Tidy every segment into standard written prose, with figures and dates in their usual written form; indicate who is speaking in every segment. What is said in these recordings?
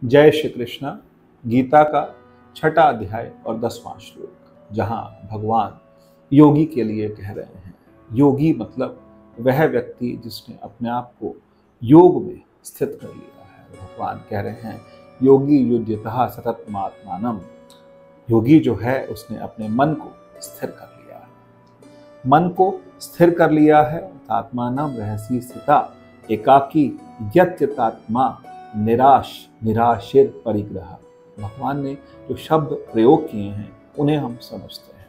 Speaker 1: जय श्री कृष्ण। गीता का 6वां अध्याय और 10वां श्लोक, जहाँ भगवान योगी के लिए कह रहे हैं। योगी मतलब वह व्यक्ति जिसने अपने आप को योग में स्थित कर लिया है। भगवान कह रहे हैं योगी युज्यतः सततमात्मानम। योगी जो है उसने अपने मन को स्थिर कर लिया है। मन को स्थिर कर लिया है। आत्मानम रहसी स्थिता एकाकी यत्यतात्मा निराशिर परिग्रह। भगवान ने जो शब्द प्रयोग किए हैं उन्हें हम समझते हैं।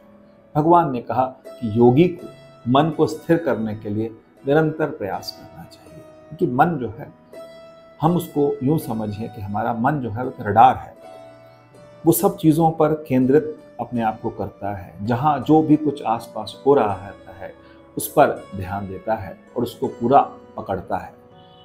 Speaker 1: भगवान ने कहा कि योगी को मन को स्थिर करने के लिए निरंतर प्रयास करना चाहिए, क्योंकि मन जो है, हम उसको यूं समझें कि हमारा मन जो है वो रडार है। वो सब चीज़ों पर केंद्रित अपने आप को करता है। जहाँ जो भी कुछ आसपास हो रहा है उस पर ध्यान देता है और उसको पूरा पकड़ता है।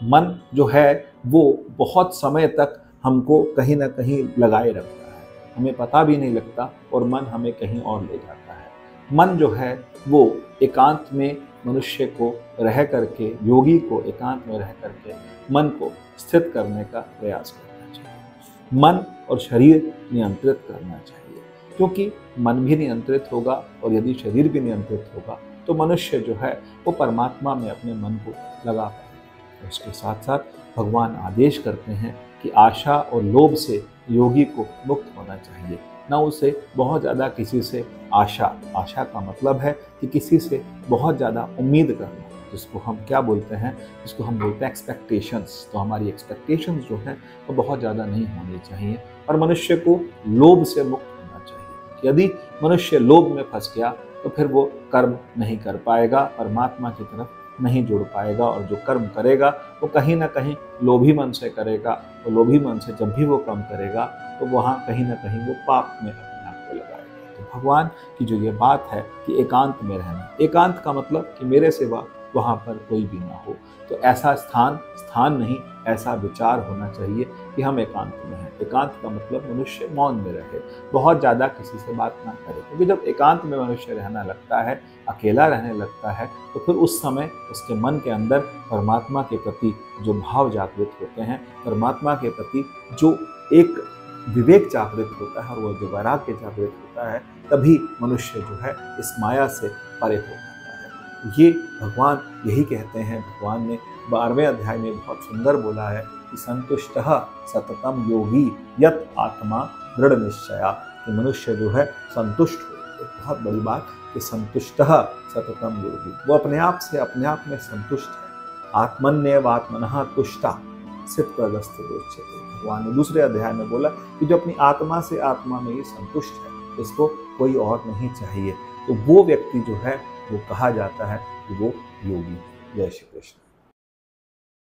Speaker 1: मन जो है वो बहुत समय तक हमको कहीं ना कहीं लगाए रखता है, हमें पता भी नहीं लगता और मन हमें कहीं और ले जाता है। मन जो है वो एकांत में मनुष्य को रह करके, योगी को एकांत में रह करके मन को स्थित करने का प्रयास करना चाहिए। मन और शरीर नियंत्रित करना चाहिए, क्योंकि मन भी नियंत्रित होगा और यदि शरीर भी नियंत्रित होगा तो मनुष्य जो है वो परमात्मा में अपने मन को लगा पाएगा। उसके साथ साथ भगवान आदेश करते हैं कि आशा और लोभ से योगी को मुक्त होना चाहिए। ना उसे बहुत ज़्यादा किसी से आशा का मतलब है कि किसी से बहुत ज़्यादा उम्मीद करना, जिसको हम क्या बोलते हैं, जिसको हम बोलते हैं एक्सपेक्टेशंस। तो हमारी एक्सपेक्टेशंस जो हैं वो बहुत ज़्यादा नहीं होनी चाहिए और मनुष्य को लोभ से मुक्त होना चाहिए। यदि मनुष्य लोभ में फंस गया तो फिर वो कर्म नहीं कर पाएगा, परमात्मा की तरफ नहीं जुड़ पाएगा, और जो कर्म करेगा वो कहीं ना कहीं लोभी मन से करेगा। तो लोभी मन से जब भी वो कर्म करेगा तो वहाँ कहीं ना कहीं वो पाप में अपने आप को लगाएगा। तो भगवान की जो ये बात है कि एकांत में रहना, एकांत का मतलब कि मेरे सिवा वहाँ पर कोई भी ना हो। तो ऐसा स्थान नहीं, ऐसा विचार होना चाहिए कि हम एकांत में हैं। एकांत का मतलब मनुष्य मौन में रहे, बहुत ज़्यादा किसी से बात ना करे, क्योंकि जब एकांत में मनुष्य रहना लगता है, अकेला रहने लगता है, तो फिर उस समय उसके मन के अंदर परमात्मा के प्रति जो भाव जागृत होते हैं, परमात्मा के प्रति जो एक विवेक जागृत होता है और वो जो वैराग्य जागृत होता है, तभी मनुष्य जो है इस माया से परे हो जाता है। ये भगवान यही कहते हैं। भगवान ने 12वें अध्याय में बहुत सुंदर बोला है कि संतुष्टः सततम योगी यत आत्मा दृढ़ निश्चया, कि मनुष्य जो है संतुष्ट हो। एक बहुत बड़ी बात कि संतुष्टः सततम योगी, वो अपने आप में संतुष्ट है। आत्मन्येव आत्मनः तुष्टा सिद्धप्रदस्थितोच्यते। भगवान ने दूसरे अध्याय में बोला कि जो अपनी आत्मा से आत्मा में ही संतुष्ट है, इसको कोई और नहीं चाहिए। तो वो व्यक्ति जो है वो कहा जाता है कि वो योगी है। जय श्री कृष्ण।